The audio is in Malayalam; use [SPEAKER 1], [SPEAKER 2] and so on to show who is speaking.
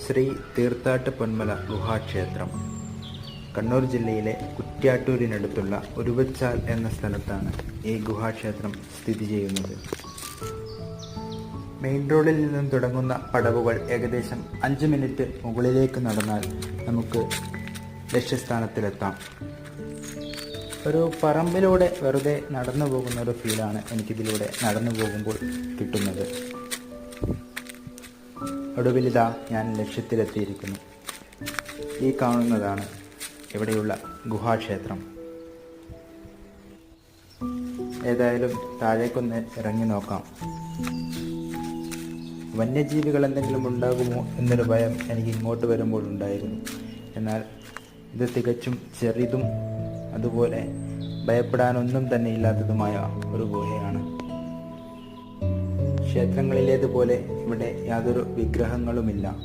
[SPEAKER 1] ശ്രീ തീർത്ഥാട്ട് പൊന്മല ഗുഹാക്ഷേത്രം കണ്ണൂർ ജില്ലയിലെ കുറ്റ്യാട്ടൂരിനടുത്തുള്ള ഉരുവച്ചാൽ എന്ന സ്ഥലത്താണ് ഈ ഗുഹാക്ഷേത്രം സ്ഥിതി ചെയ്യുന്നത്. മെയിൻ റോഡിൽ നിന്നും തുടങ്ങുന്ന പടവുകൾ ഏകദേശം 5 മിനിറ്റ് മുകളിലേക്ക് നടന്നാൽ നമുക്ക് ലക്ഷ്യസ്ഥാനത്തിലെത്താം. ഒരു പറമ്പിലൂടെ വെറുതെ നടന്നു പോകുന്ന ഒരു ഫീലാണ് എനിക്കിതിലൂടെ നടന്നു പോകുമ്പോൾ കിട്ടുന്നത്. ഒടുവിലിതാ ഞാൻ ലക്ഷ്യത്തിലെത്തിയിരിക്കുന്നു. ഈ കാണുന്നതാണ് ഇവിടെയുള്ള ഗുഹാക്ഷേത്രം. ഏതായാലും താഴേക്കൊന്ന് ഇറങ്ങി നോക്കാം. വന്യജീവികൾ എന്തെങ്കിലും ഉണ്ടാകുമോ എന്നൊരു ഭയം എനിക്ക് ഇങ്ങോട്ട് വരുമ്പോൾ ഉണ്ടായിരുന്നു. എന്നാൽ ഇത് തികച്ചും ചെറുതും അതുപോലെ ഭയപ്പെടാനൊന്നും തന്നെ ഇല്ലാത്തതുമായ ഒരു ഗുഹയാണ്. ക്ഷേത്രങ്ങളിലേതുപോലെ ഇവിടെ യാതൊരു വിഗ്രഹങ്ങളുമില്ല.